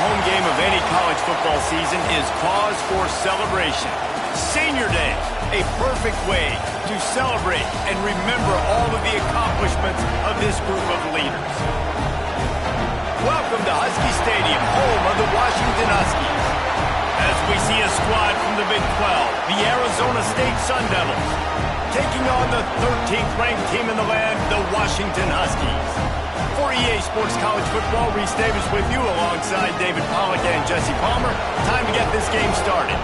home game of any college football season is cause for celebration. Senior Day, a perfect way to celebrate and remember all of the accomplishments of this group of leaders. Welcome to Husky Stadium, home of the Washington Huskies. As we see a squad from the Big 12, the Arizona State Sun Devils, taking on the 13th ranked team in the land, the Washington Huskies. For EA Sports College Football, Reese Davis with you alongside David Pollack and Jesse Palmer. Time to get this game started.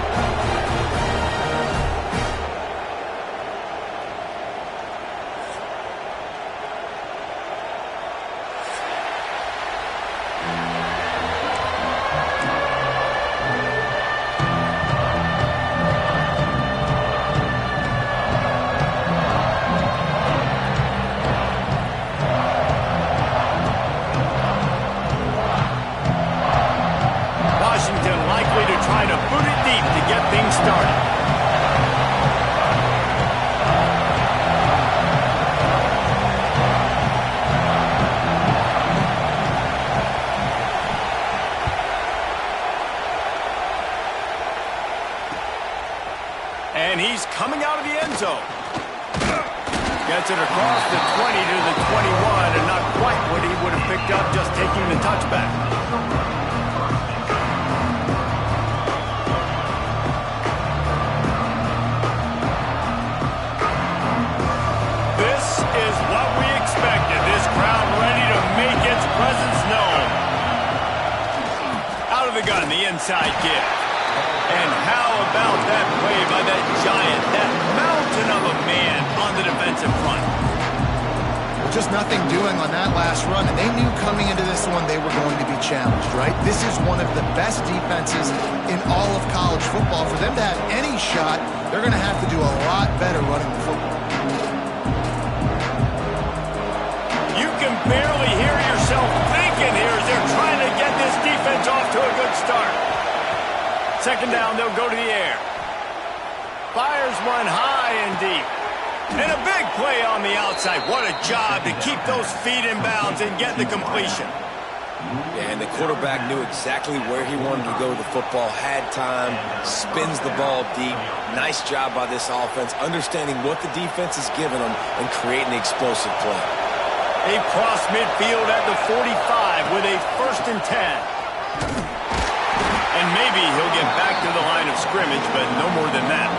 And he's coming out of the end zone. Gets it across the 20 to the 21, and not quite what he would have picked up just taking the touchback. This is what we expected. This crowd ready to make its presence known. Out of the gun, the inside give. And how about that play by that giant, that mountain of a man on the defensive front? Just nothing doing on that last run, and they knew coming into this one they were going to be challenged, right? This is one of the best defenses in all of college football. For them to have any shot, they're going to have to do a lot better running the football. You can barely hear yourself thinking here as they're trying to get this defense off to a good start. Second down, they'll go to the air. Fires one high and deep. And a big play on the outside. What a job to keep those feet in bounds and get the completion. And the quarterback knew exactly where he wanted to go with the football, had time, spins the ball deep. Nice job by this offense, understanding what the defense is giving them and creating the explosive play. They cross midfield at the 45 with a 1st and 10. And maybe he'll get back to the line of scrimmage, but no more than that.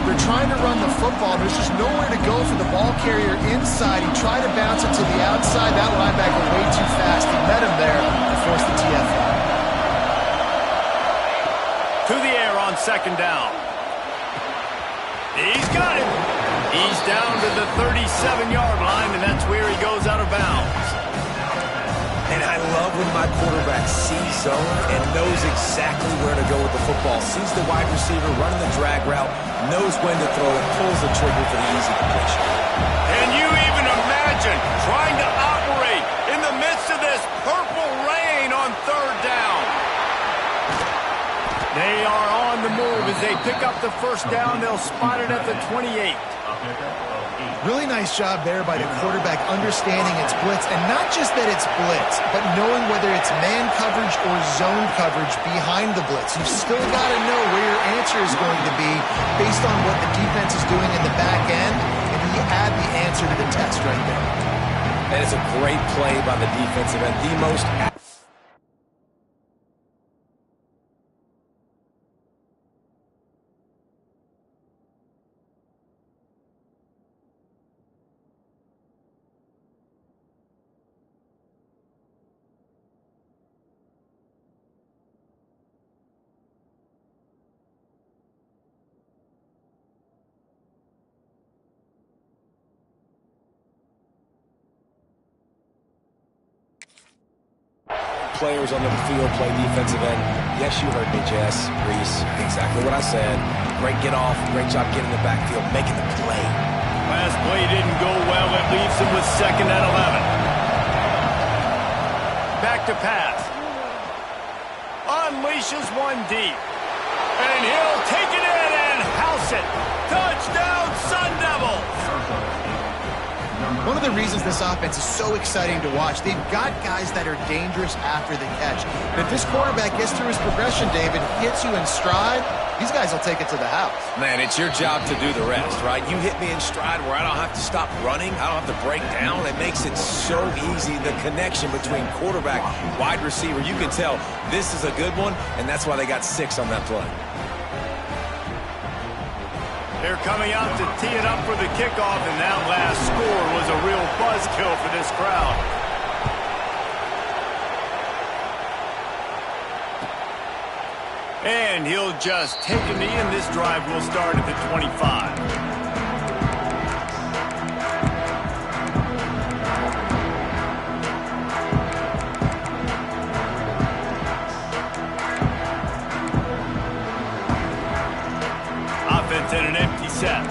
They're trying to run the football. There's just nowhere to go for the ball carrier inside. He tried to bounce it to the outside. That linebacker way too fast. He met him there to force the TFL. To the air on second down. He's got it. He's down to the 37-yard line, and that's where he goes out of bounds. And I love when my quarterback sees zone and knows exactly where to go with the football. Sees the wide receiver running the drag route, knows when to throw it, pulls the trigger for the easy completion. And you even imagine trying to operate in the midst of this purple rain on third down. They are on the move as they pick up the first down. They'll spot it at the 28. Really nice job there by the quarterback understanding it's blitz, and not just that it's blitz, but knowing whether it's man coverage or zone coverage behind the blitz. You've still got to know where your answer is going to be based on what the defense is doing in the back end, and you add the answer to the test right there. And it's a great play by the defensive end, the most... players on the field play defensive end. Yes, you heard me, Jess, Reese. Exactly what I said. Great get off. Great job getting the backfield, making the play. Last play didn't go well. It leaves him with 2nd and 11. Back to pass. Unleashes one deep. And he'll take it in and house it. Touchdown, Sun Devils. One of the reasons this offense is so exciting to watch, they've got guys that are dangerous after the catch. And if this quarterback gets through his progression, David, hits you in stride, these guys will take it to the house. Man, it's your job to do the rest, right? You hit me in stride where I don't have to stop running. I don't have to break down. It makes it so easy, the connection between quarterback, wide receiver. You can tell this is a good one, and that's why they got 6 on that play. They're coming out to tee it up for the kickoff, and that last score was a real buzzkill for this crowd. And he'll just take a knee, and this drive will start at the 25. And an empty set.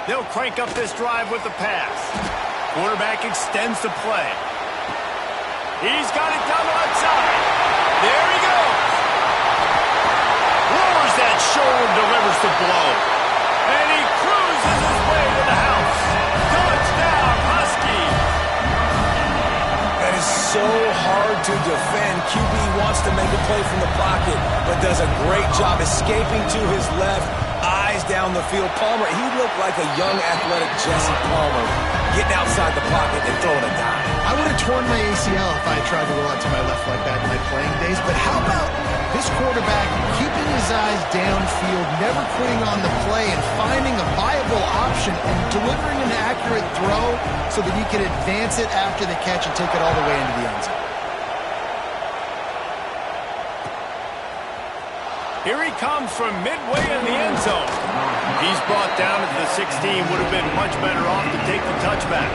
They'll crank up this drive with the pass. Quarterback extends the play. He's got it down the left side. There he goes. Lowers that shoulder, delivers the blow. And he cruises his way to the house. Touchdown, Husky. That is so hard to defend. QB wants to make a play from the pocket, but does a great job escaping to his left, eyes down the field. Palmer, he looked like a young athletic Jesse Palmer, getting outside the pocket and throwing a dime. I would have torn my ACL if I tried to roll out to my left like that in my playing days, but how about this quarterback keeping his eyes downfield, never quitting on the play, and finding a viable option and delivering an accurate throw so that he can advance it after the catch and take it all the way into the end zone. Here he comes from midway in the end zone. He's brought down at the 16. Would have been much better off to take the touchback.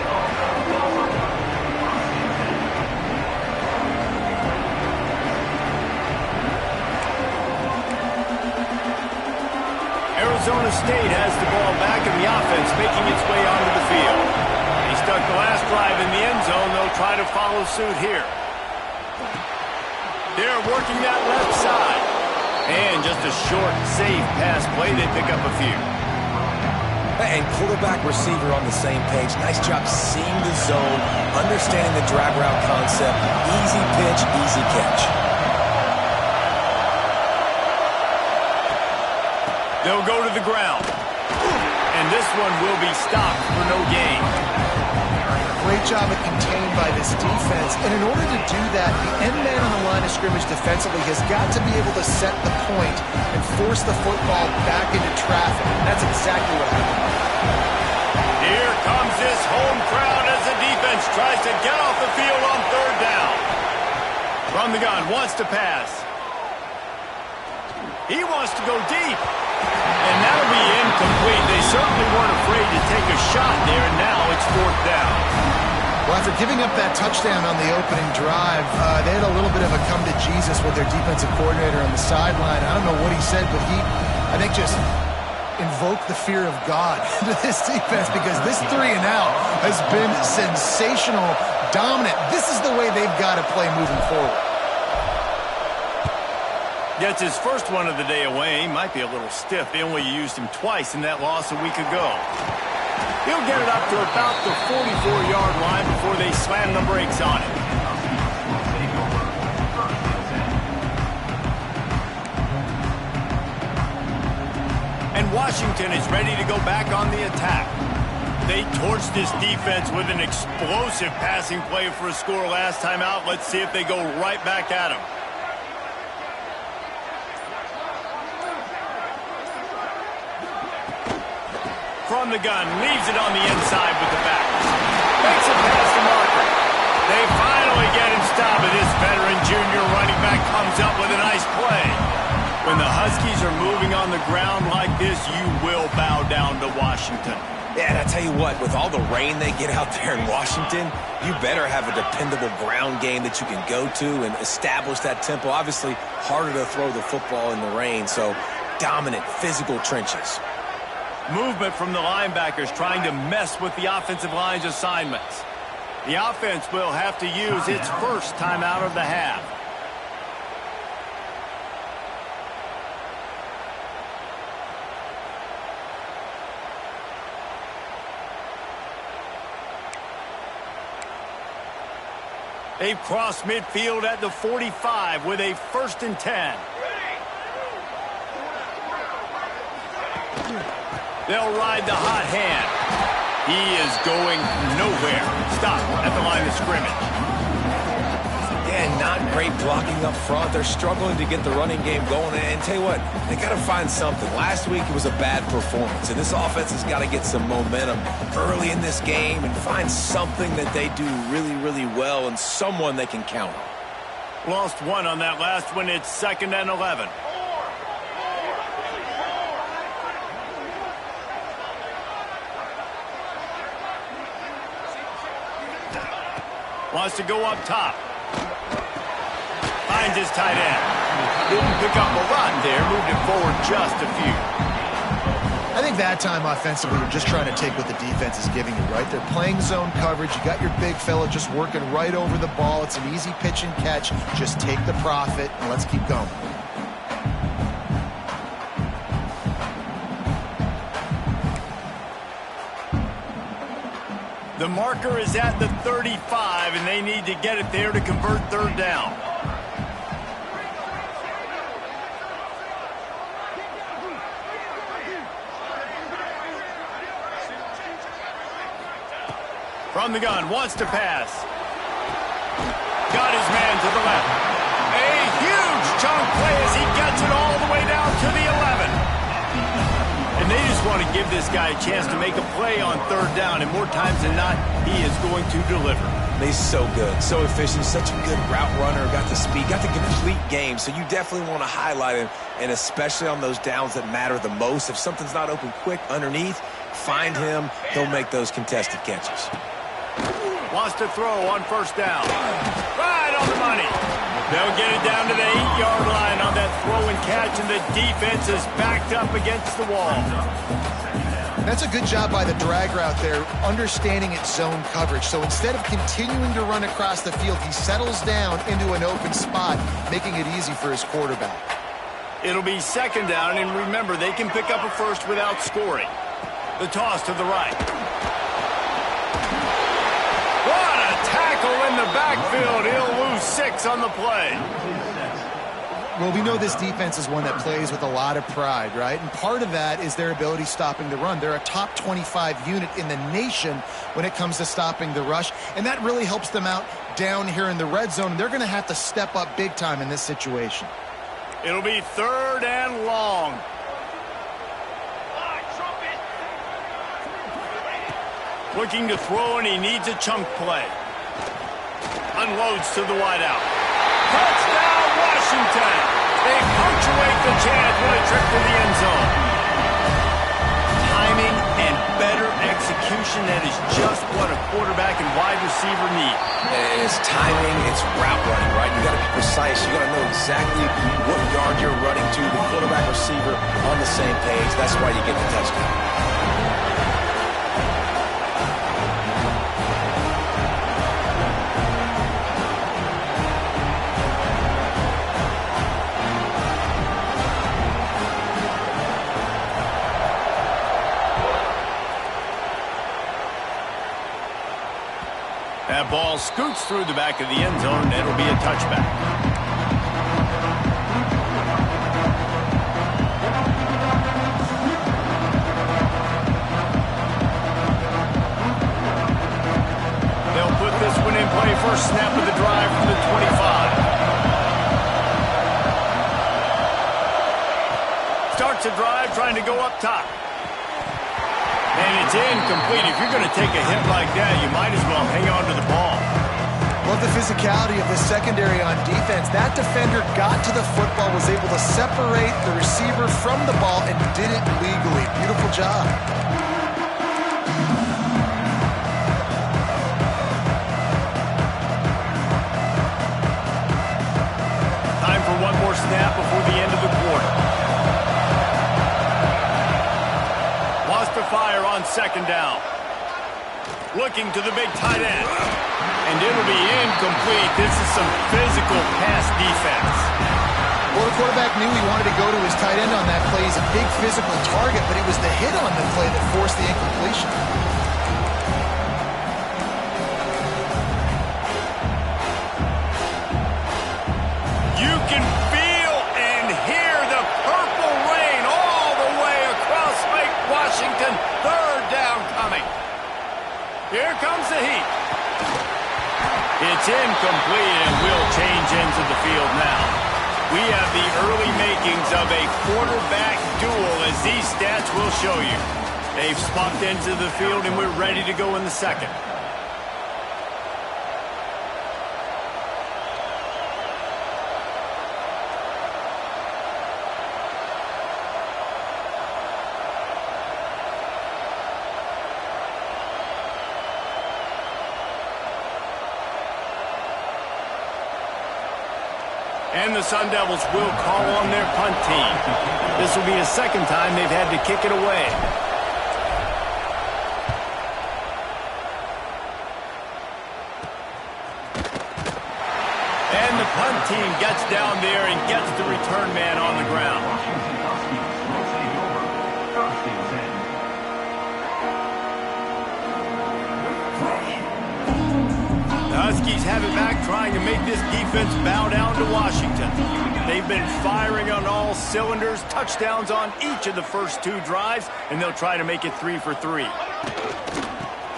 Arizona State has the ball back in the offense, making its way onto the field. He stuck the last drive in the end zone. They'll try to follow suit here. They're working that left side. And just a short, safe pass play. They pick up a few. And quarterback receiver on the same page. Nice job seeing the zone, understanding the drag route concept. Easy pitch, easy catch. They'll go to the ground. And this one will be stopped for no gain. Great job of contained by this defense. And in order to do that, the end man on the line of scrimmage defensively has got to be able to set the point and force the football back into traffic. That's exactly what happened. Here comes this home crowd as the defense tries to get off the field on third down. From the gun, wants to pass. He wants to go deep. And that'll be incomplete. They certainly weren't afraid to take a shot there, and now it's fourth down. Well, after giving up that touchdown on the opening drive, they had a little bit of a come to Jesus with their defensive coordinator on the sideline. I don't know what he said, but he, I think, just invoked the fear of God into this defense, because this 3 and out has been sensational, dominant. This is the way they've got to play moving forward. Gets his first one of the day away. He might be a little stiff. They only used him twice in that loss a week ago. He'll get it up to about the 44-yard line before they slam the brakes on it. And Washington is ready to go back on the attack. They torched this defense with an explosive passing play for a score last time out. Let's see if they go right back at him. From the gun, leaves it on the inside with the back. Makes it past the marker. They finally get him stopped, and this veteran junior running back comes up with a nice play. When the Huskies are moving on the ground like this, you will bow down to Washington. Yeah, and I tell you what, with all the rain they get out there in Washington, you better have a dependable ground game that you can go to and establish that tempo. Obviously, harder to throw the football in the rain, so dominant, physical trenches. Movement from the linebackers trying to mess with the offensive line's assignments. The offense will have to use its first timeout of the half. They've crossed midfield at the 45 with a 1st and 10. They'll ride the hot hand. He is going nowhere. Stop at the line of scrimmage. Yeah, not great blocking up front. They're struggling to get the running game going. And tell you what, they got to find something. Last week it was a bad performance, and this offense has got to get some momentum early in this game and find something that they do really, really well and someone they can count on. Lost one on that last one. It's 2nd and 11. Wants to go up top. Finds his tight end. Didn't pick up a lot there. Moved it forward just a few. I think that time offensively, you're just trying to take what the defense is giving you, right? They're playing zone coverage. You got your big fella just working right over the ball. It's an easy pitch and catch. Just take the profit and let's keep going. The marker is at the 35, and they need to get it there to convert 3rd down. From the gun, wants to pass. Got his man to the left. A huge chunk play as he gets it all the way down to the 11. And they just want to give this guy a chance to make a play on 3rd down, and more times than not, he is going to deliver. He's so good, so efficient, such a good route runner, got the speed, got the complete game, so you definitely want to highlight him, and especially on those downs that matter the most. If something's not open quick underneath, find him, he'll make those contested catches. Wants to throw on 1st down. Right on the money. They'll get it down to the 8-yard line on that throw and catch, and the defense is backed up against the wall. That's a good job by the drag route there, understanding its zone coverage. So instead of continuing to run across the field, he settles down into an open spot, making it easy for his quarterback. It'll be 2nd down, and remember, they can pick up a first without scoring. The toss to the right. What a tackle in the backfield. He'll lose 6 on the play. Well, we know this defense is one that plays with a lot of pride, right? And part of that is their ability stopping the run. They're a top 25 unit in the nation when it comes to stopping the rush, and that really helps them out down here in the red zone. They're going to have to step up big time in this situation. It'll be 3rd and long. Looking to throw, and he needs a chunk play. Unloads to the wideout. Touchdown, Washington! They punctuate the chance with a trip to the end zone. Timing and better execution, that is just what a quarterback and wide receiver need. It's timing, it's route running, right? You got to be precise. You got to know exactly what yard you're running to. The quarterback receiver on the same page. That's why you get the touchdown. That ball scoots through the back of the end zone, and it'll be a touchback. They'll put this one in play. First snap of the drive from the 25. Starts a drive trying to go up top. And it's incomplete. If you're going to take a hit like that, you might as well hang on to the ball. Love the physicality of the secondary on defense. That defender got to the football, was able to separate the receiver from the ball, and did it legally. Beautiful job. Time for one more snap before the end of the quarter. To fire on 2nd down. Looking to the big tight end. And it'll be incomplete. This is some physical pass defense. Well, the quarterback knew he wanted to go to his tight end on that play. He's a big physical target, but it was the hit on the play that forced the incompletion. can feel and hear the purple rain all the way across Lake Washington. Third down coming. Here comes the heat. It's incomplete, and we'll change into the field now. We have the early makings of a quarterback duel, as these stats will show you. They've spunked into the field, and we're ready to go in the second. And the Sun Devils will call on their punt team. This will be the second time they've had to kick it away. And the punt team gets down there and gets the return man on the ground. Huskies have it back, trying to make this defense bow down to Washington. They've been firing on all cylinders, touchdowns on each of the first two drives, and they'll try to make it 3 for 3.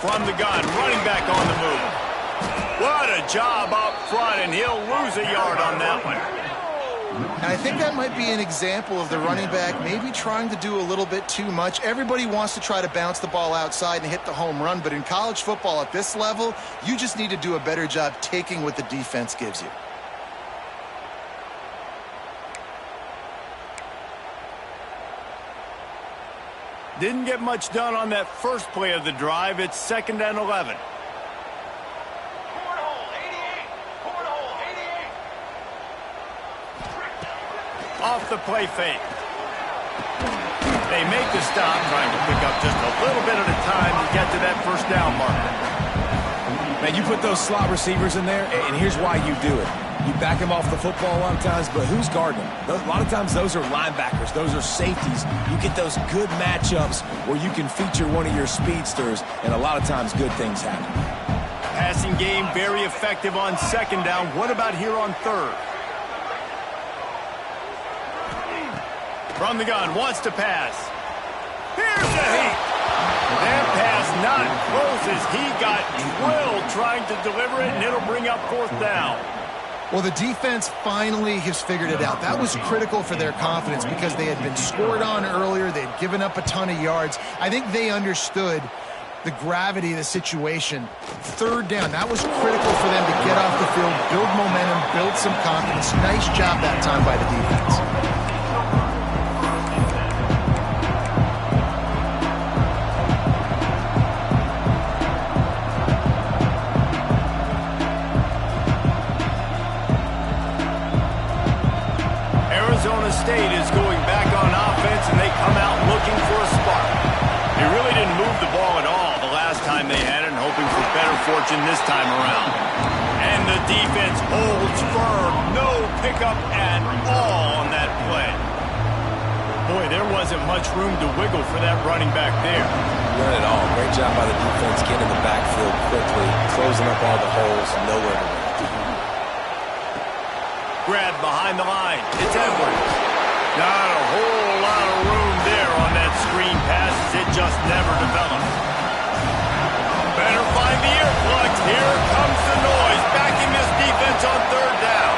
From the gun, running back on the move. What a job up front, and he'll lose a yard on that one. And I think that might be an example of the running back maybe trying to do a little bit too much. Everybody wants to try to bounce the ball outside and hit the home run, but in college football at this level, you just need to do a better job taking what the defense gives you. Didn't get much done on that first play of the drive. It's 2nd and 11. Off the play fake. They make the stop, trying to pick up just a little bit at a time to get to that first down marker. Man, you put those slot receivers in there, and here's why you do it. You back them off the football a lot of times, but who's guarding them? A lot of times those are linebackers. Those are safeties. You get those good matchups where you can feature one of your speedsters, and a lot of times good things happen. Passing game very effective on 2nd down. What about here on 3rd? From the gun, wants to pass. Here's the heat. That pass not close as he got drilled trying to deliver it, and it'll bring up 4th down. Well, the defense finally has figured it out. That was critical for their confidence because they had been scored on earlier. They had given up a ton of yards. I think they understood the gravity of the situation. 3rd down, that was critical for them to get off the field, build momentum, build some confidence. Nice job that time by the defense. Arizona State is going back on offense, and they come out looking for a spark. They really didn't move the ball at all the last time they had it, and hoping for better fortune this time around. And the defense holds firm. No pickup at all on that play. Boy, there wasn't much room to wiggle for that running back there. None at all. Great job by the defense getting in the backfield quickly, closing up all the holes, nowhere to run. Grab behind the line. It's Edwards. Not a whole lot of room there on that screen pass, as it just never developed. Better find the earplugs. Here comes the noise, backing this defense on 3rd down.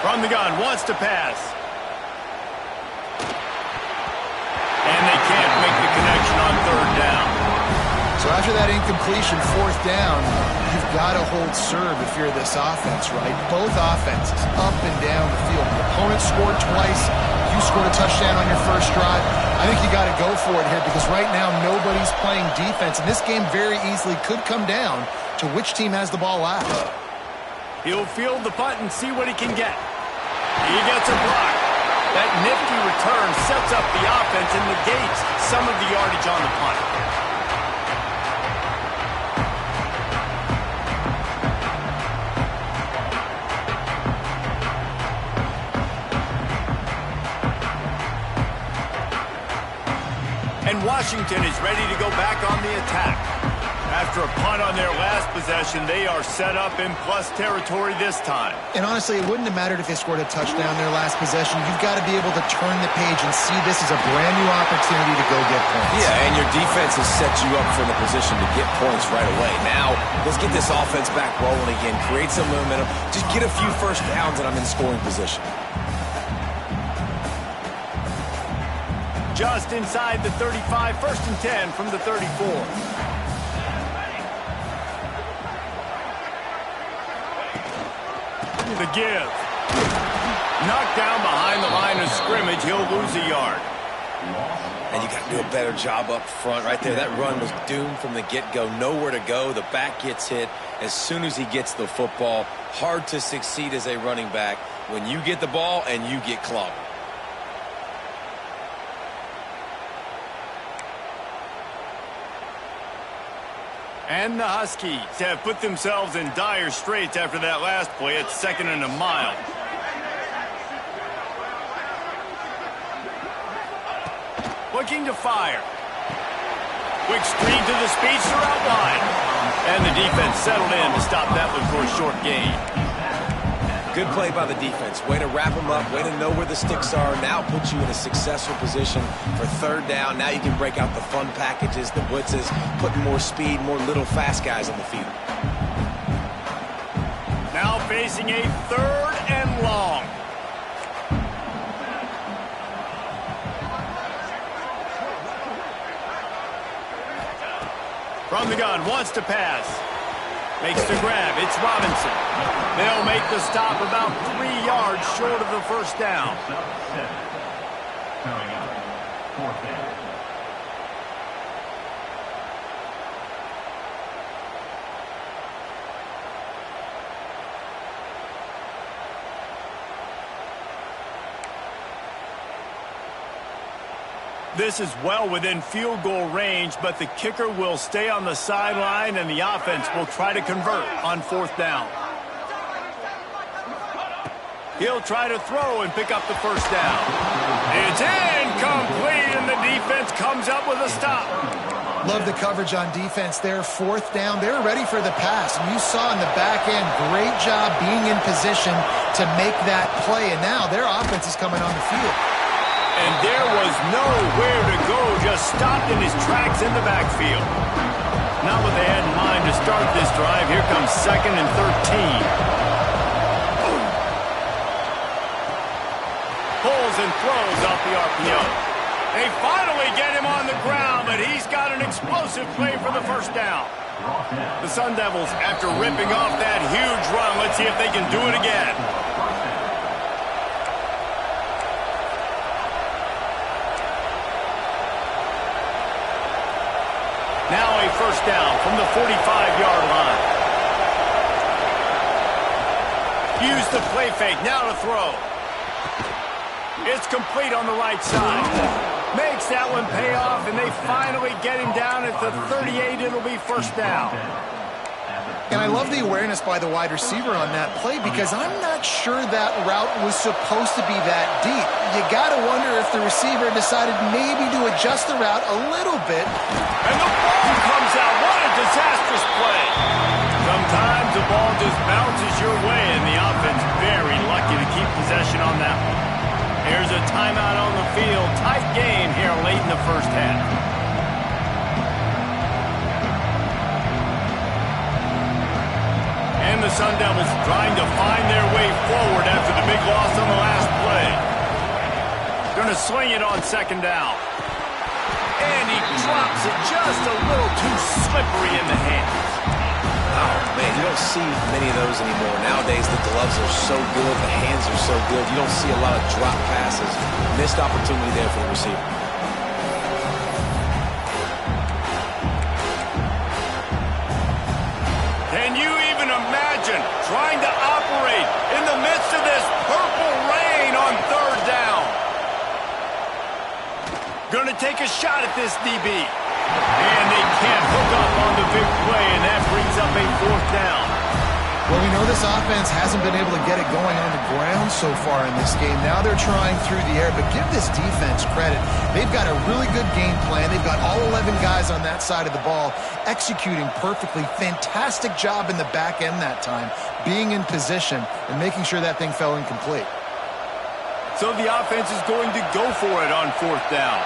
From the gun, wants to pass. And they can't make the connection on 3rd down. So after that incompletion, 4th down, you've got to hold serve if you're this offense, right? Both offenses, up and down the field. The opponent scored twice. You scored a touchdown on your first drive. I think you got to go for it here because right now nobody's playing defense. And this game very easily could come down to which team has the ball last. He'll field the punt and see what he can get. He gets a block. That nifty return sets up the offense and negates some of the yardage on the punt. And Washington is ready to go back on the attack. After a punt on their last possession, they are set up in plus territory this time. And honestly, it wouldn't have mattered if they scored a touchdown their last possession. You've got to be able to turn the page and see this as a brand new opportunity to go get points. Yeah, and your defense has set you up for the position to get points right away. Now, let's get this offense back rolling again, create some momentum, just get a few first downs, and I'm in scoring position. Just inside the 35, 1st and 10 from the 34. The give. Knocked down behind the line of scrimmage. He'll lose a yard. And you got to do a better job up front right there. That run was doomed from the get-go. Nowhere to go. The back gets hit as soon as he gets the football. Hard to succeed as a running back when you get the ball and you get clobbered. And the Huskies have put themselves in dire straits after that last play. It's 2nd and a mile. Looking to fire. Quick screen to the speedster out wide. And the defense settled in to stop that one for a short gain. Good play by the defense. Way to wrap them up. Way to know where the sticks are. Now put you in a successful position for 3rd down. Now you can break out the fun packages, the blitzes, putting more speed, more little fast guys on the field. Now facing a 3rd and long. From the gun, wants to pass. Makes the grab. It's Robinson. They'll make the stop about 3 yards short of the first down. This is well within field goal range, but the kicker will stay on the sideline, and the offense will try to convert on 4th down. He'll try to throw and pick up the first down. It's incomplete, and the defense comes up with a stop. Love the coverage on defense there. 4th down. They were ready for the pass. And you saw in the back end, great job being in position to make that play. And now their offense is coming on the field. And there was nowhere to go, just stopped in his tracks in the backfield. Not what they had in mind to start this drive. Here comes 2nd and 13. Pulls and throws off the RPO. They finally get him on the ground, but he's got an explosive play for the first down. The Sun Devils, after ripping off that huge run, let's see if they can do it again. Now a first down from the 45-yard line. Use the play fake, now to throw. It's complete on the right side. Makes that one pay off, and they finally get him down at the 38. It'll be first down. And I love the awareness by the wide receiver on that play because I'm not sure that route was supposed to be that deep. You got to wonder if the receiver decided maybe to adjust the route a little bit. And the ball comes out. What a disastrous play. Sometimes the ball just bounces your way, and the offense very lucky to keep possession on that one. Here's a timeout on the field. Tight game here late in the first half. And the Sun Devils trying to find their way forward after the big loss on the last play. Going to sling it on 2nd down. And he drops it just a little too slippery in the hands. Oh, man, you don't see many of those anymore. Nowadays, the gloves are so good, the hands are so good. You don't see a lot of drop passes. Missed opportunity there for the receiver. Can you even imagine trying to operate in the midst of this purple rain on 3rd down? Going to take a shot at this DB. And they can't hook up on the big play, and that brings up a 4th down. Well, we know this offense hasn't been able to get it going on the ground so far in this game. Now they're trying through the air, but give this defense credit. They've got a really good game plan. They've got all 11 guys on that side of the ball executing perfectly. Fantastic job in the back end that time, being in position and making sure that thing fell incomplete. So the offense is going to go for it on 4th down.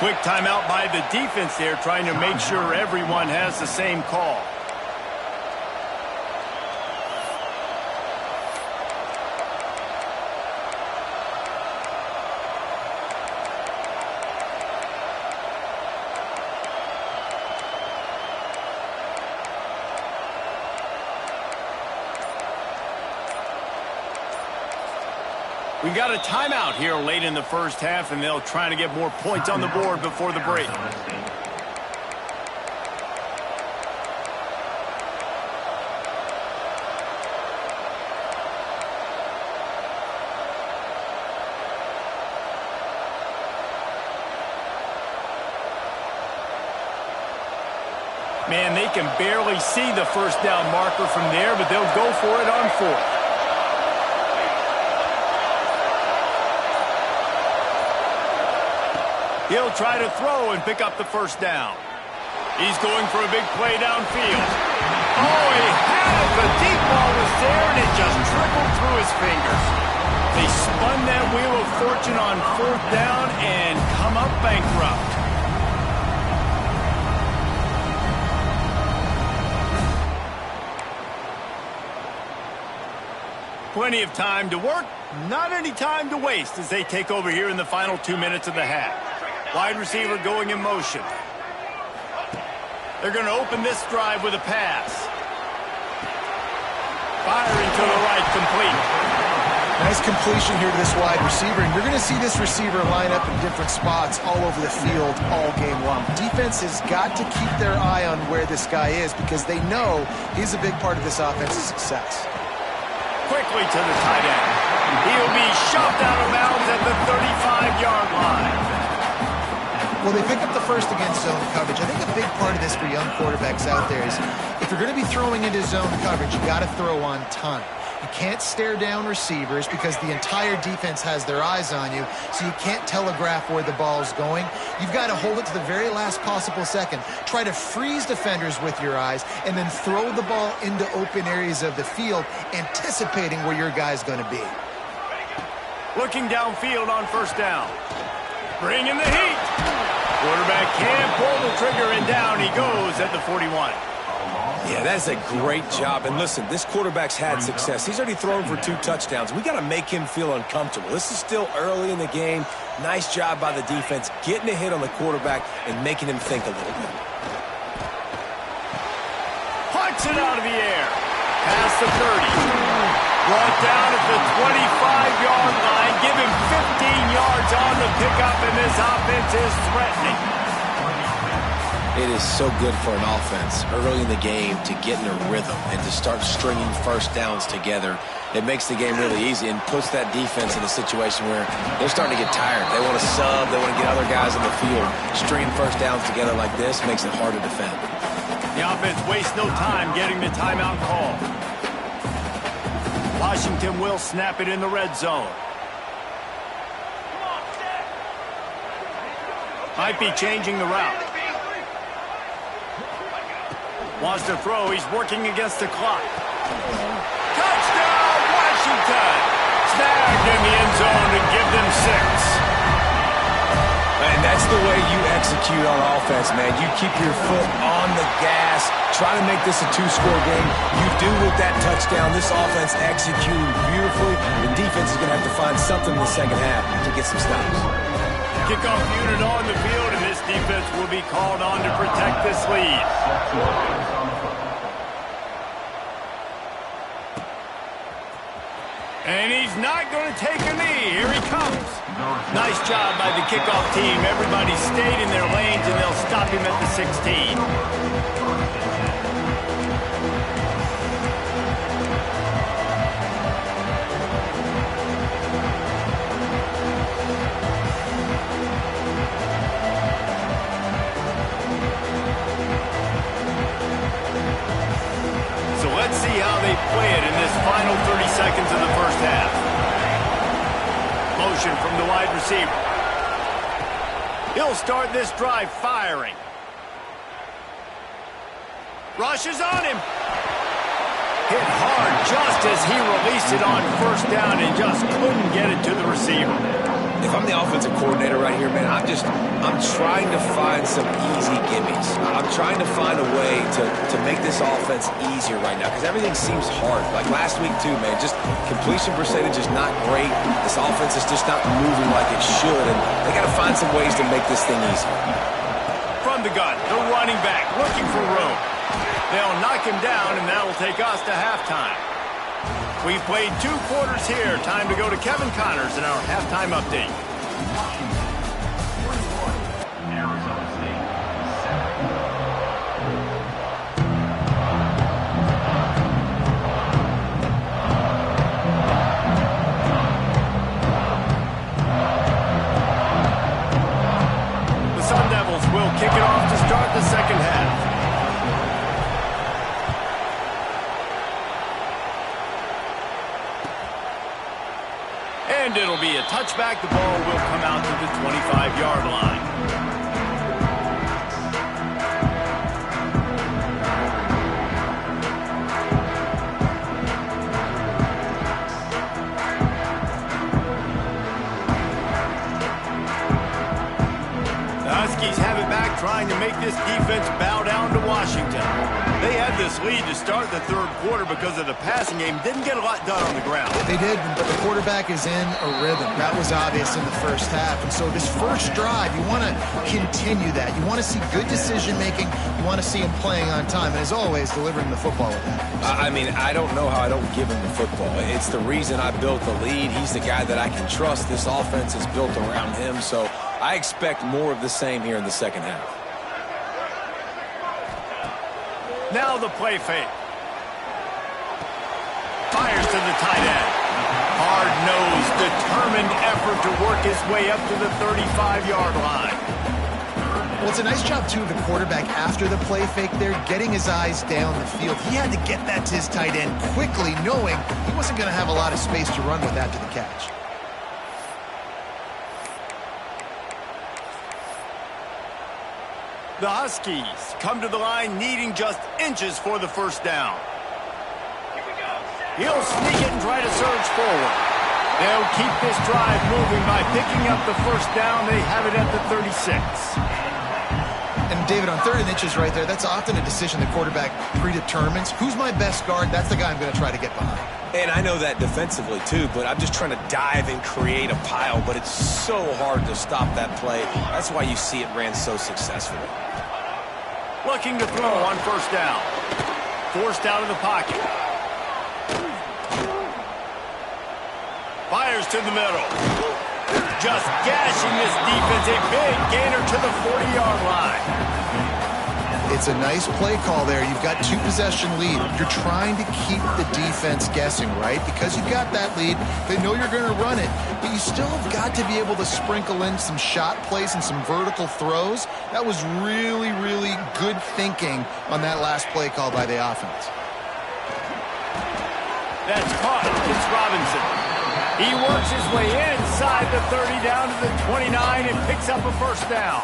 Quick timeout by the defense there, trying to make sure everyone has the same call. We got a timeout here late in the first half, and they'll try to get more points on the board before the break. Man, they can barely see the first down marker from there, but they'll go for it on 4th. He'll try to throw and pick up the first down. He's going for a big play downfield. Oh, he had it. The deep ball was there, and it just trickled through his fingers. They spun that wheel of fortune on 4th down and come up bankrupt. Plenty of time to work, not any time to waste as they take over here in the final 2 minutes of the half. Wide receiver going in motion. They're going to open this drive with a pass. Firing to the right, complete. Nice completion here to this wide receiver, and you're going to see this receiver line up in different spots all over the field all game long. Defense has got to keep their eye on where this guy is because they know he's a big part of this offense's success. Quickly to the tight end. He'll be shoved out of bounds at the 35-yard line. Well, they pick up the first against zone coverage. I think a big part of this for young quarterbacks out there is if you're going to be throwing into zone coverage, you got to throw on time. You can't stare down receivers because the entire defense has their eyes on you, so you can't telegraph where the ball's going. You've got to hold it to the very last possible second. Try to freeze defenders with your eyes and then throw the ball into open areas of the field, anticipating where your guy's going to be. Looking downfield on 1st down. Bringing the heat. Quarterback can't pull the trigger, and down he goes at the 41. Yeah, that's a great job. And listen, this quarterback's had success. He's already thrown for 2 touchdowns. We got to make him feel uncomfortable. This is still early in the game. Nice job by the defense, getting a hit on the quarterback and making him think a little bit. Punts it out of the air. Past the 30. Brought down at the 25-yard line. Give him 15 yards on the pickup, and this offense is threatening. It is so good for an offense early in the game to get in a rhythm and to start stringing first downs together. It makes the game really easy and puts that defense in a situation where they're starting to get tired. They want to sub. They want to get other guys on the field. Stringing first downs together like this makes it hard to defend. The offense wastes no time getting the timeout call. Washington will snap it in the red zone. Might be changing the route. Wants to throw. He's working against the clock. Touchdown, Washington! Snagged in the end zone to give them 6. And that's the way you execute on offense, man. You keep your foot on the gas. Try to make this a 2-score game. You do with that touchdown. This offense executing beautifully. The defense is going to have to find something in the second half to get some stops. Kickoff unit on the field, and this defense will be called on to protect this lead. And he's not going to take a knee. Here he comes. Nice job by the kickoff team. Everybody stayed in their lanes, and they'll stop him at the 16. Let's see how they play from the wide receiver. He'll start this drive firing. Rushes on him. Hit hard just as he released it on first down and just couldn't get it to the receiver. If I'm the offensive coordinator right here, man, I'm trying to find some easy gimmies. I'm trying to find a way to make this offense easier right now because everything seems hard. Like last week too, man, just completion percentage is not great. This offense is just not moving like it should, and they got to find some ways to make this thing easier. From the gun, the running back looking for room. They'll knock him down, and that will take us to halftime. We've played 2 quarters here. Time to go to Kevin Connors in our halftime update. The Sun Devils will kick it off to start the second half. And it'll be a touchback. The ball will come out to the 25-yard line. The Huskies have it back, trying to make this defense bow down to Washington. They had this lead to start the third quarter because of the passing game. Didn't get a lot done on the ground. They did, but the quarterback is in a rhythm. That was obvious in the first half. And so this first drive, you want to continue that. You want to see good decision-making. You want to see him playing on time. And as always, delivering the football with that. I mean, I don't know how I don't give him the football. It's the reason I built the lead. He's the guy that I can trust. This offense is built around him. So I expect more of the same here in the second half. Now the play fake. Fires to the tight end. Hard-nosed, determined effort to work his way up to the 35-yard line. Well, it's a nice job, too, of the quarterback after the play fake there, getting his eyes down the field. He had to get that to his tight end quickly, knowing he wasn't going to have a lot of space to run with after the catch. The Huskies come to the line needing just inches for the first down. He'll sneak it and try to surge forward. They'll keep this drive moving by picking up the first down. They have it at the 36. And David, on 3rd and inches right there, that's often a decision the quarterback predetermines. Who's my best guard? That's the guy I'm going to try to get behind. And I know that defensively, too, but I'm just trying to dive and create a pile, but it's so hard to stop that play. That's why you see it ran so successfully. Looking to throw on first down. Forced out of the pocket. Fires to the middle. Just gashing this defense. A big gainer to the 40-yard line. It's a nice play call there. You've got 2-possession lead. You're trying to keep the defense guessing, right? Because you've got that lead. They know you're going to run it, but you still have got to be able to sprinkle in some shot plays and some vertical throws. That was really, really good thinking on that last play call by the offense. That's caught. It's Robinson. He works his way inside the 30 down to the 29 and picks up a first down.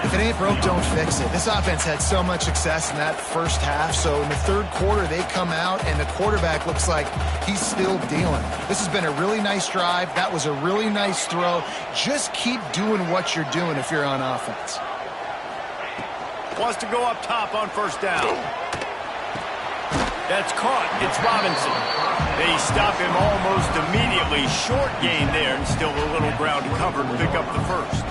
If it ain't broke, don't fix it. This offense had so much success in that first half, so in the third quarter, they come out, and the quarterback looks like he's still dealing. This has been a really nice drive. That was a really nice throw. Just keep doing what you're doing if you're on offense. Wants to go up top on first down. That's caught. It's Robinson. They stop him almost immediately. Short gain there, and still a little ground to cover to pick up the first.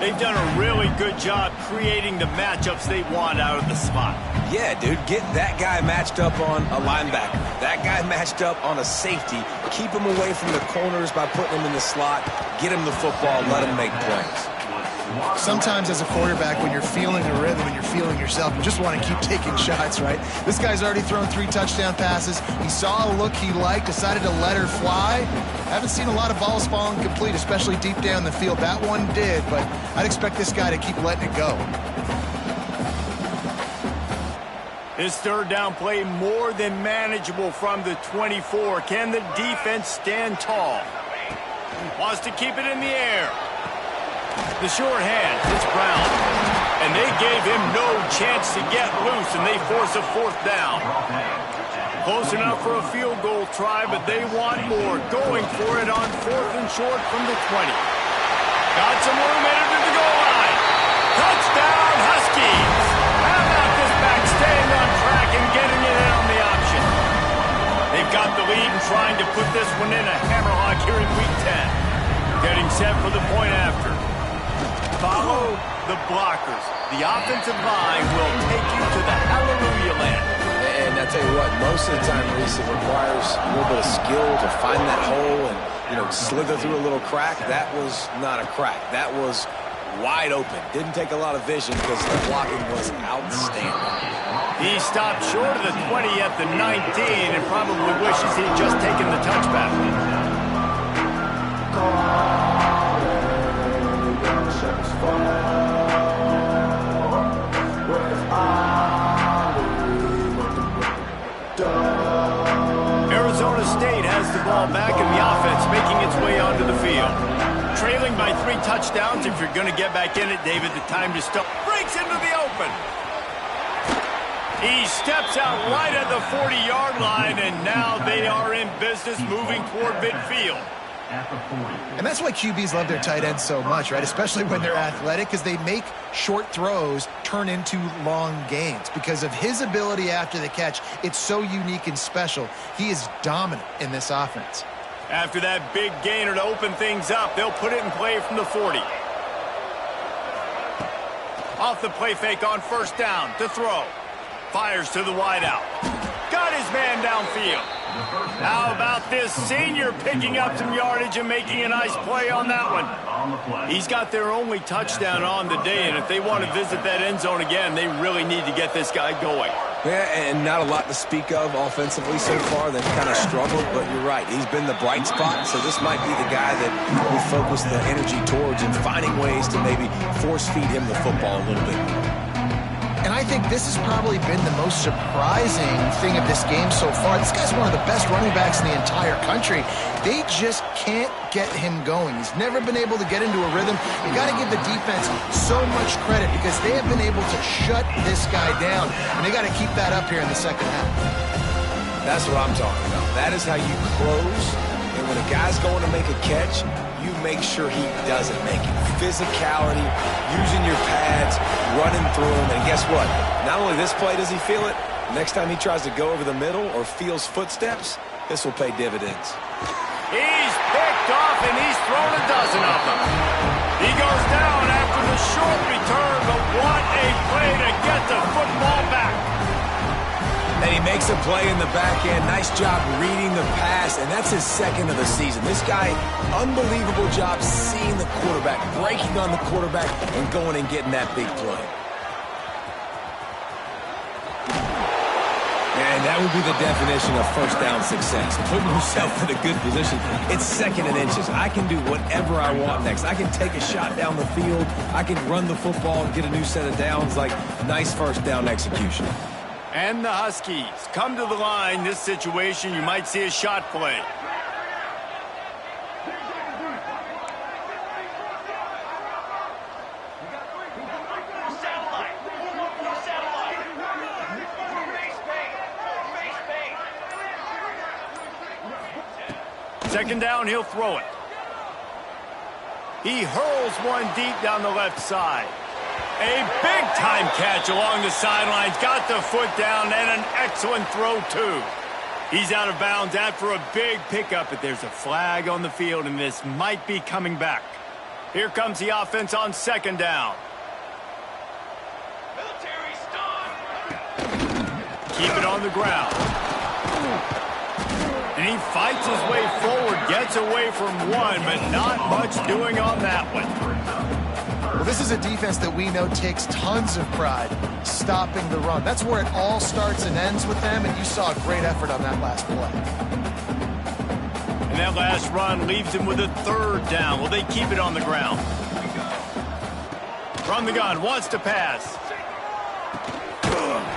They've done a really good job creating the matchups they want out of the slot. Yeah, dude, get that guy matched up on a linebacker. That guy matched up on a safety. Keep him away from the corners by putting him in the slot. Get him the football. Let him make plays. Sometimes as a quarterback, when you're feeling the rhythm and you're feeling yourself, you just want to keep taking shots, right? This guy's already thrown 3 touchdown passes. He saw a look he liked, decided to let her fly. Haven't seen a lot of balls falling complete, especially deep down the field. That one did, but I'd expect this guy to keep letting it go. This third down play more than manageable from the 24. Can the defense stand tall? Wants to keep it in the air. The short hand, it's Brown. And they gave him no chance to get loose, and they force a 4th down. Close enough for a field goal try, but they want more. Going for it on 4th and short from the 20. Got some room headed to the goal line. Touchdown, Huskies! How about this back staying on track and getting it in on the option? They've got the lead and trying to put this one in a hammerlock here in Week 10. Getting set for the point after. Follow the blockers. The offensive line will take you to the hallelujah land. And I tell you what, most of the time, Reese, it requires a little bit of skill to find that hole and, slither through a little crack. That was not a crack. That was wide open. Didn't take a lot of vision because the blocking was outstanding. He stopped short of the 20 at the 19 and probably wishes he'd just taken the touchback. Arizona State has the ball back in the offense, making its way onto the field. Trailing by 3 touchdowns. If you're going to get back in it, David, the time to stop. Breaks into the open. He steps out right at the 40-yard line, and now they are in business moving toward midfield. And that's why QBs love their tight ends so much, right? Especially when they're athletic, because they make short throws turn into long gains. Because of his ability after the catch, it's so unique and special. He is dominant in this offense. After that big gainer to open things up, they'll put it in play from the 40. Off the play fake on 1st down to throw. Fires to the wideout. Got his man downfield. How about this senior picking up some yardage and making a nice play on that one? He's got their only touchdown on the day, and if they want to visit that end zone again, they really need to get this guy going. Yeah, and not a lot to speak of offensively so far. They've kind of struggled, but you're right. He's been the bright spot, so this might be the guy that we focus the energy towards and finding ways to maybe force feed him the football a little bit. And I think this has probably been the most surprising thing of this game so far. This guy's one of the best running backs in the entire country. They just can't get him going. He's never been able to get into a rhythm. You got to give the defense so much credit because they have been able to shut this guy down. And they got to keep that up here in the second half. That's what I'm talking about. That is how you close. And when a guy's going to make a catch, you make sure he doesn't make it. Physicality, using your pads, running through them, and guess what? Not only this play does he feel it, next time he tries to go over the middle or feels footsteps, this will pay dividends. He's picked off, and he's thrown a dozen of them. He goes down after the short return, but what a play to get the football back. And he makes a play in the back end. Nice job reading the pass, and that's his 2nd of the season. This guy, unbelievable job seeing the quarterback, breaking on the quarterback, and going and getting that big play. And that would be the definition of 1st down success. Putting yourself in a good position. It's 2nd and inches. I can do whatever I want next. I can take a shot down the field. I can run the football and get a new set of downs. Like, nice 1st down execution. And the Huskies come to the line. This situation, you might see a shot play. Second down, he'll throw it. He hurls one deep down the left side. A big-time catch along the sidelines. Got the foot down and an excellent throw, too. He's out of bounds after a big pickup, but there's a flag on the field, and this might be coming back. Here comes the offense on 2nd down. Keep it on the ground. And he fights his way forward, gets away from one, but not much doing on that one. Well, this is a defense that we know takes tons of pride stopping the run. That's where it all starts and ends with them, and you saw a great effort on that last play. And that last run leaves him with a 3rd down. Will they keep it on the ground? From the gun, wants to pass.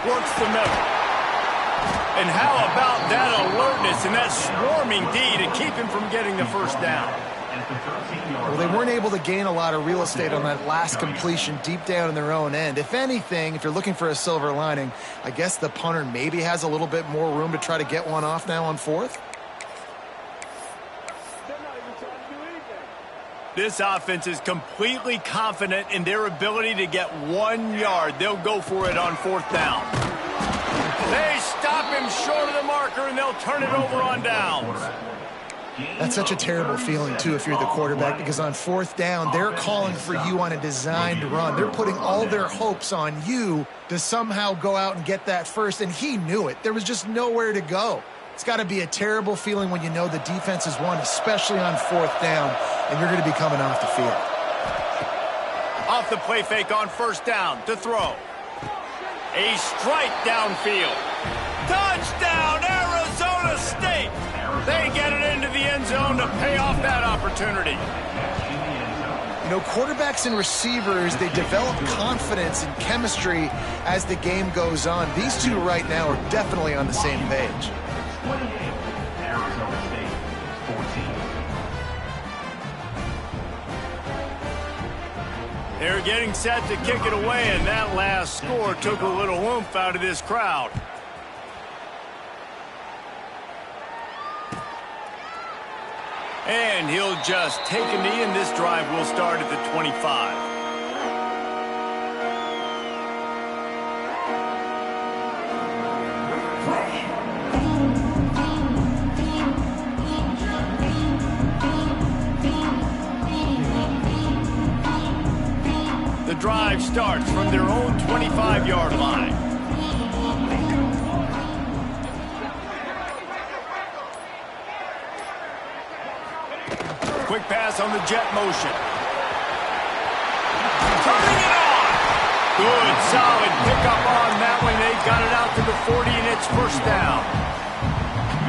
Works the middle. And how about that alertness and that swarming D to keep him from getting the 1st down? Well, they weren't able to gain a lot of real estate on that last completion deep down in their own end. If anything, if you're looking for a silver lining, I guess the punter maybe has a little bit more room to try to get one off now on fourth. This offense is completely confident in their ability to get 1 yard. They'll go for it on fourth down. They stop him short of the marker, and they'll turn it over on downs. That's such a terrible feeling, too, if you're the quarterback, because on fourth down, they're calling for you on a designed run. They're putting all their hopes on you to somehow go out and get that first, and he knew it. There was just nowhere to go. It's got to be a terrible feeling when you know the defense has won, especially on fourth down, and you're going to be coming off the field. Off the play fake on first down to throw. A strike downfield. Touchdown, Arizona State! They get it into the end zone to pay off that opportunity. You know, quarterbacks and receivers, they develop confidence and chemistry as the game goes on. These two right now are definitely on the same page. Arizona State, 14. They're getting set to kick it away, and that last score took a little oomph out of this crowd. And he'll just take a knee, and this drive will start at the 25. The drive starts from their own 25-yard line. Quick pass on the jet motion. Turning it on. Good, solid pickup on that one. They got it out to the 40, and it's first down.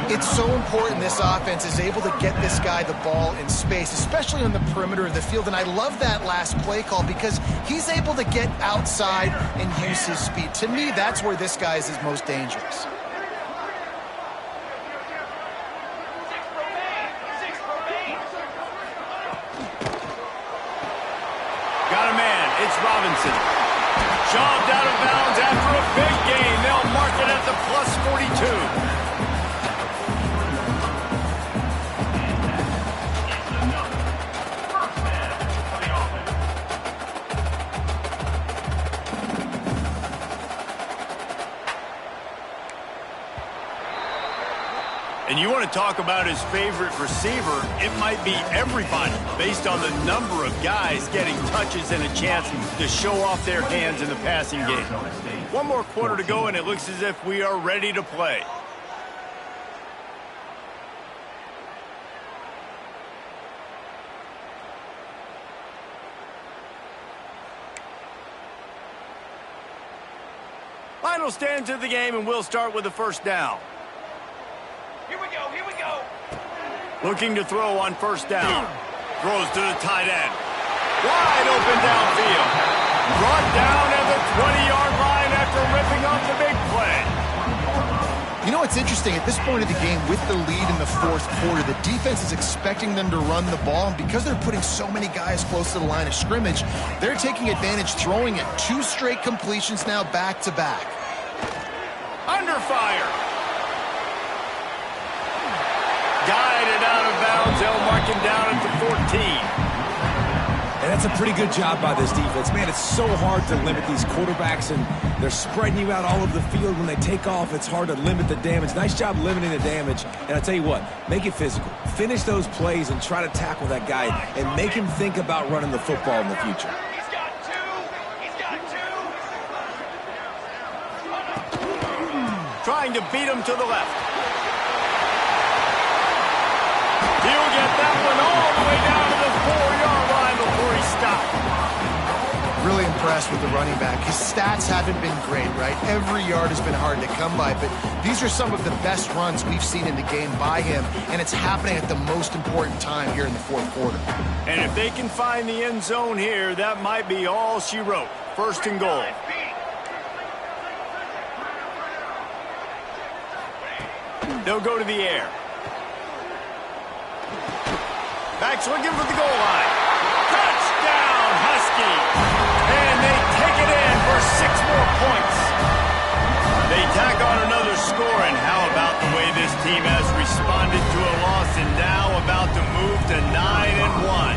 It's so important this offense is able to get this guy the ball in space, especially on the perimeter of the field. And I love that last play call because he's able to get outside and use his speed. To me, that's where this guy is his most dangerous. Got a man. It's Robinson. Shoved out of bounds after a big gain. They'll mark it at the +42. And you want to talk about his favorite receiver, it might be everybody based on the number of guys getting touches and a chance to show off their hands in the passing game. One more quarter to go, and it looks as if we are ready to play. Final stands of the game, and we'll start with the first down. Here we go. Looking to throw on first down. Throws to the tight end. Wide open downfield. Brought down at the 20-yard line after ripping off the big play. You know what's interesting? At this point of the game, with the lead in the fourth quarter, the defense is expecting them to run the ball. And because they're putting so many guys close to the line of scrimmage, they're taking advantage, throwing it. 2 straight completions now back-to-back. Under fire. Guided out of bounds. They'll mark him down at the 14. And that's a pretty good job by this defense. Man, it's so hard to limit these quarterbacks, and they're spreading you out all over the field. When they take off, it's hard to limit the damage. Nice job limiting the damage. And I tell you what, make it physical. Finish those plays and try to tackle that guy and make him think about running the football in the future. He's got 2. Trying to beat him to the left. He'll get that one all the way down to the 4-yard line before he stopped. Really impressed with the running back. His stats haven't been great, right? Every yard has been hard to come by, but these are some of the best runs we've seen in the game by him, and it's happening at the most important time here in the fourth quarter. And if they can find the end zone here, that might be all she wrote. First and goal. They'll go to the air. Back's looking for the goal line. Touchdown, Husky! And they take it in for 6 more points. They tack on another score, and how about the way this team has responded to a loss and now about to move to 9-1.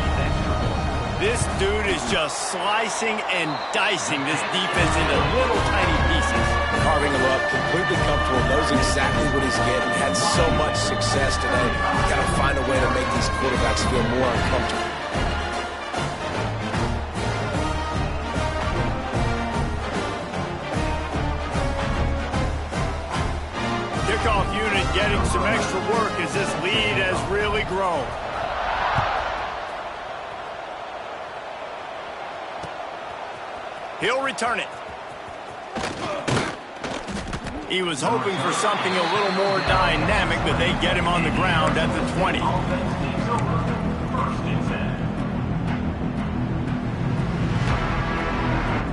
This dude is just slicing and dicing this defense into little tiny pieces. Carving him up, completely comfortable, knows exactly what he's getting, had so much success today. You got to find a way to make these quarterbacks feel more uncomfortable. Kickoff unit getting some extra work as this lead has really grown. He'll return it. He was hoping for something a little more dynamic, but they get him on the ground at the 20.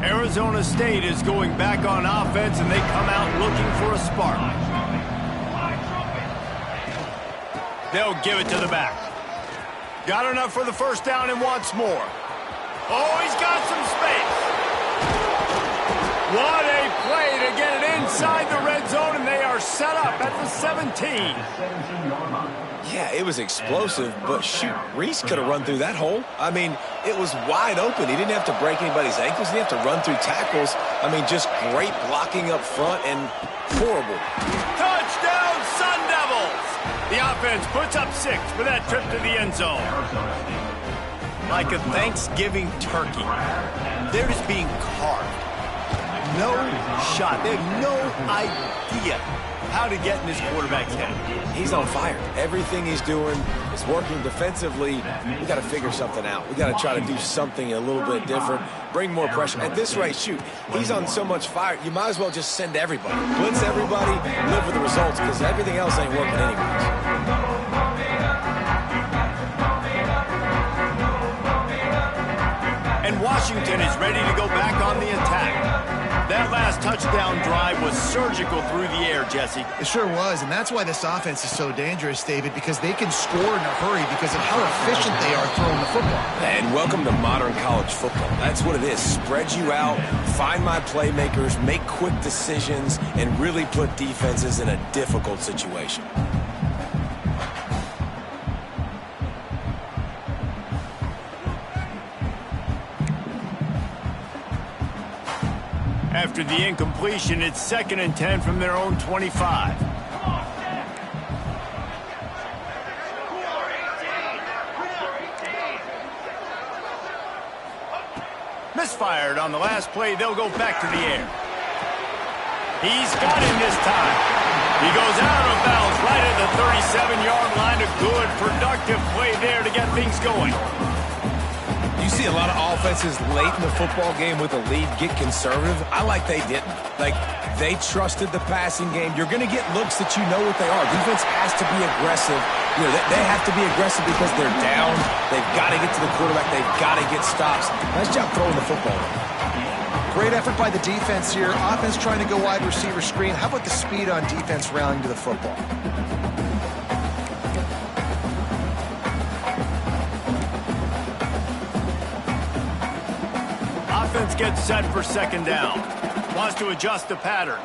Arizona State is going back on offense, and they come out looking for a spark. They'll give it to the back. Got enough for the first down and wants more. Oh, he's got some space. What a play to get it inside the red zone, and they are set up at the 17. Yeah, it was explosive, but shoot, Reese could have run through that hole. I mean, it was wide open. He didn't have to break anybody's ankles. He didn't have to run through tackles. I mean, just great blocking up front and horrible. Touchdown, Sun Devils! The offense puts up 6 for that trip to the end zone. Like a Thanksgiving turkey, they're just being carved. No shot. They have no idea how to get in this quarterback's head. He's on fire. Everything he's doing is working defensively. We got to figure something out. We got to try to do something a little bit different, bring more pressure. At this rate, shoot, he's on so much fire, you might as well just send everybody. Blitz everybody, live with the results, because everything else ain't working anyways. And Washington is ready to go back on the attack. That last touchdown drive was surgical through the air, Jesse. It sure was, and that's why this offense is so dangerous, David, because they can score in a hurry because of how efficient they are throwing the football. And welcome to modern college football. That's what it is. Spread you out, find my playmakers, make quick decisions, and really put defenses in a difficult situation. After the incompletion, it's 2nd and 10 from their own 25. Misfired on the last play. They'll go back to the air. He's got him this time. He goes out of bounds right at the 37-yard line. A good, productive play there to get things going. You see a lot of offenses late in the football game with a lead get conservative. I like they didn't. Like, they trusted the passing game. You're going to get looks that you know what they are. Defense has to be aggressive. You know, they have to be aggressive because they're down. They've got to get to the quarterback. They've got to get stops. Nice job throwing the football. Great effort by the defense here. Offense trying to go wide receiver screen. How about the speed on defense rallying to the football? Offense gets set for 2nd down. Wants to adjust the pattern.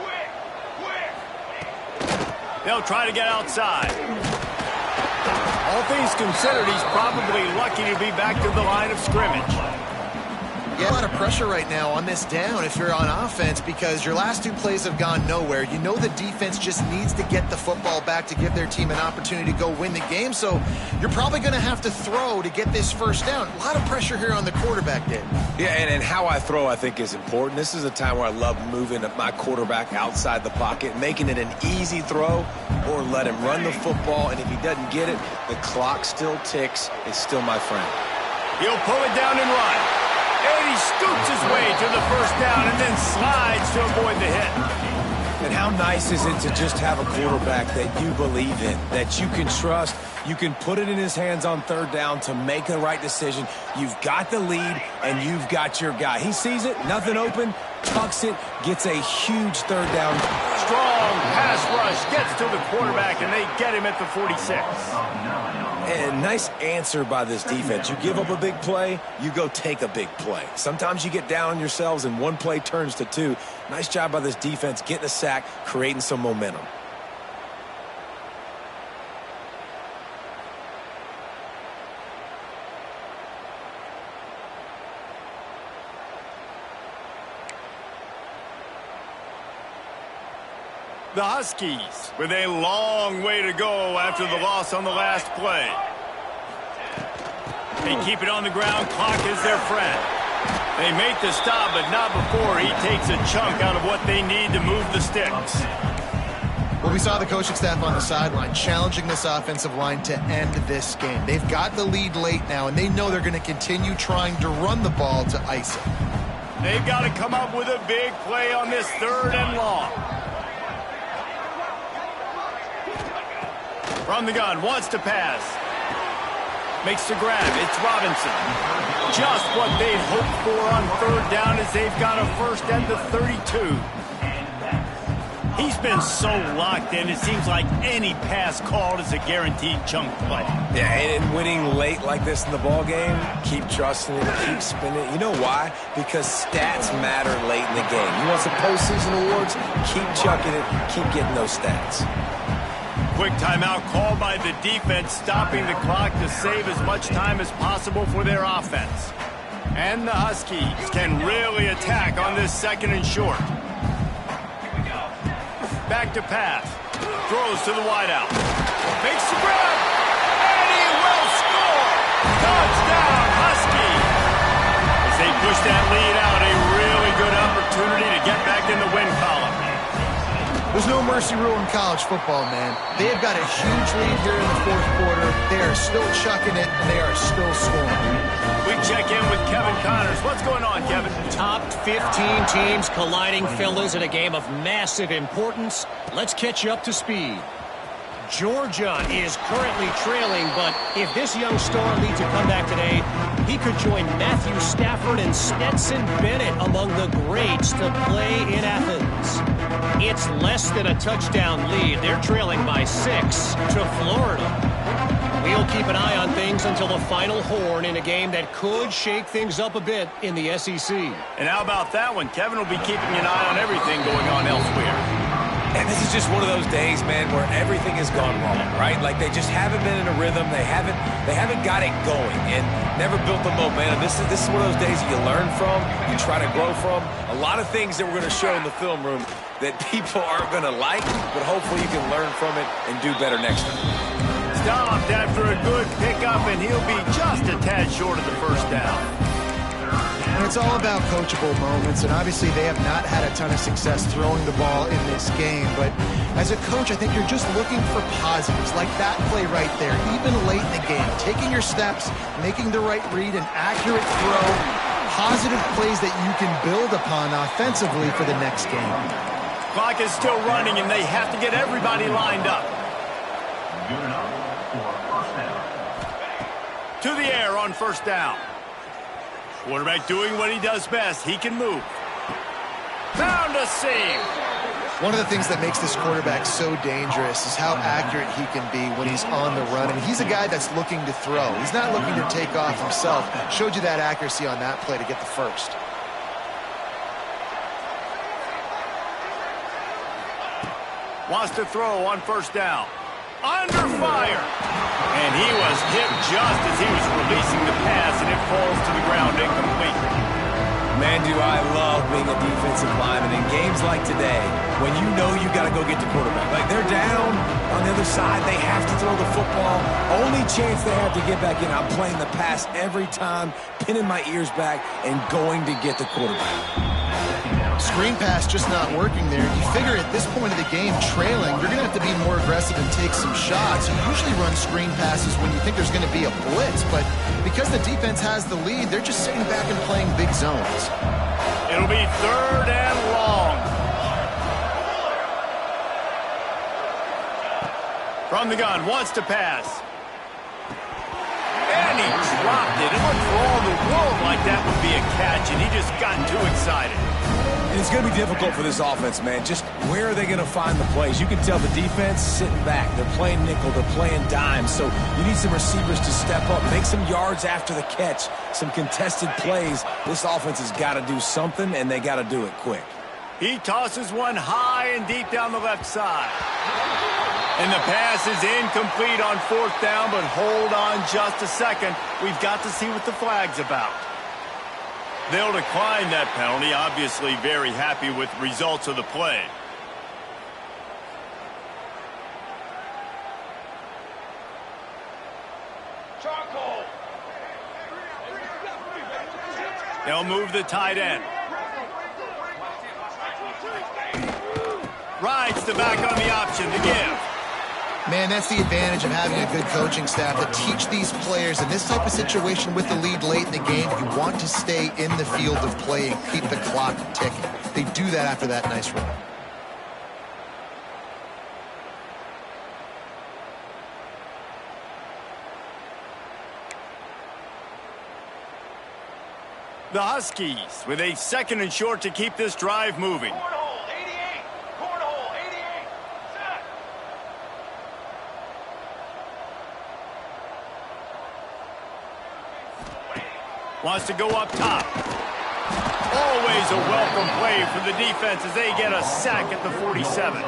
They'll try to get outside. All things considered, he's probably lucky to be back to the line of scrimmage. Yeah, a lot of pressure right now on this down if you're on offense because your last 2 plays have gone nowhere. You know the defense just needs to get the football back to give their team an opportunity to go win the game, so you're probably going to have to throw to get this first down. A lot of pressure here on the quarterback, Dave. Yeah, and how I throw I think is important. This is a time where I love moving my quarterback outside the pocket, making it an easy throw, or let him run the football, and if he doesn't get it, the clock still ticks. It's still my friend. He'll pull it down and run. And he scoots his way to the first down and then slides to avoid the hit. And how nice is it to just have a quarterback that you believe in, that you can trust, you can put it in his hands on 3rd down to make the right decision. You've got the lead, and you've got your guy. He sees it, nothing open, tucks it, gets a huge 3rd down. Strong pass rush gets to the quarterback, and they get him at the 46. And nice answer by this defense. You give up a big play, you go take a big play. Sometimes you get down on yourselves and one play turns to two. Nice job by this defense getting a sack, creating some momentum. The Huskies with a long way to go after the loss on the last play. They keep it on the ground. Clock is their friend. They make the stop, but not before he takes a chunk out of what they need to move the sticks. Well, we saw the coaching staff on the sideline challenging this offensive line to end this game. They've got the lead late now, and they know they're going to continue trying to run the ball to ice it. They've got to come up with a big play on this 3rd and long. From the gun, wants to pass. Makes the grab. It's Robinson. Just what they'd hoped for on 3rd down as they've got a first at the 32. He's been so locked in, it seems like any pass called is a guaranteed chunk play. Yeah, and winning late like this in the ball game, keep trusting it, keep spinning it. You know why? Because stats matter late in the game. You want some postseason awards? Keep chucking it, keep getting those stats. Quick timeout called by the defense, stopping the clock to save as much time as possible for their offense. And the Huskies can really attack on this 2nd and short. Back to pass. Throws to the wideout. Makes the grab. And he will score. Touchdown, Huskies. As they push that lead out, a really good opportunity to get back in the win column. There's no mercy rule in college football, man. They have got a huge lead here in the 4th quarter. They are still chucking it, and they are still scoring. We check in with Kevin Connors. What's going on, Kevin? Top 15 teams colliding, fellas, in a game of massive importance. Let's catch you up to speed. Georgia is currently trailing, but if this young star leads a comeback today, he could join Matthew Stafford and Stetson Bennett among the greats to play in Athens. It's less than a touchdown lead. They're trailing by 6 to Florida. We'll keep an eye on things until the final horn in a game that could shake things up a bit in the SEC. And how about that one? Kevin will be keeping an eye on everything going on elsewhere. And this is just one of those days, man, where everything has gone wrong, right? Like they just haven't been in a rhythm. They haven't got it going and never built the momentum. This is one of those days that you learn from, you try to grow from. A lot of things that we're going to show in the film room that people aren't going to like, but hopefully you can learn from it and do better next time. Stopped after a good pickup, and he'll be just a tad short of the first down. And it's all about coachable moments, and obviously they have not had a ton of success throwing the ball in this game. But as a coach, I think you're just looking for positives, like that play right there, even late in the game. Taking your steps, making the right read, an accurate throw, positive plays that you can build upon offensively for the next game. Clock is still running, and they have to get everybody lined up. To the air on 1st down. Quarterback doing what he does best. He can move. Found a seam. One of the things that makes this quarterback so dangerous is how accurate he can be when he's on the run. And he's a guy that's looking to throw. He's not looking to take off himself. Showed you that accuracy on that play to get the first. Wants to throw on 1st down. Under fire. And he was hit just as he was releasing the pass, and it falls to the ground incomplete. Man, do I love being a defensive lineman in games like today when you know you got to go get the quarterback. Like they're down on the other side. They have to throw the football. Only chance they have to get back in. I'm playing the pass every time, pinning my ears back and going to get the quarterback. Screen pass just not working there. You figure at this point of the game, trailing, you're going to have to be more aggressive and take some shots. You usually run screen passes when you think there's going to be a blitz, but because the defense has the lead, they're just sitting back and playing big zones. It'll be 3rd and long. From the gun, wants to pass. And he dropped it. It looked for all the world like that would be a catch, and he just got too excited. And it's going to be difficult for this offense, man. Just where are they going to find the plays? You can tell the defense sitting back. They're playing nickel. They're playing dime. So you need some receivers to step up, make some yards after the catch, some contested plays. This offense has got to do something, and they got to do it quick. He tosses one high and deep down the left side. And the pass is incomplete on 4th down, but hold on just a second. We've got to see what the flag's about. They'll decline that penalty, obviously very happy with the results of the play. Charcoal. They'll move the tight end. Rides the back on the option to give. Man, that's the advantage of having a good coaching staff to teach these players in this type of situation with the lead late in the game. You want to stay in the field of play and keep the clock ticking. They do that after that nice run. The Huskies with a 2nd and short to keep this drive moving. Cornhole 88. Cornhole 88. Set. Wants to go up top. Always a welcome play for the defense as they get a sack at the 47.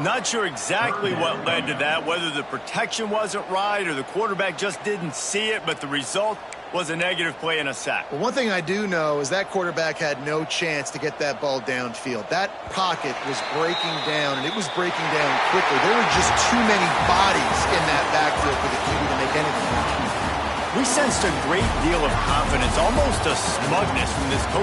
Not sure exactly what led to that, whether the protection wasn't right or the quarterback just didn't see it, but the result was a negative play and a sack. Well, one thing I do know is that quarterback had no chance to get that ball downfield. That pocket was breaking down, and it was breaking down quickly. There were just too many bodies in that backfield for the QB to make anything happen. We sensed a great deal of confidence, almost a smugness from this coach.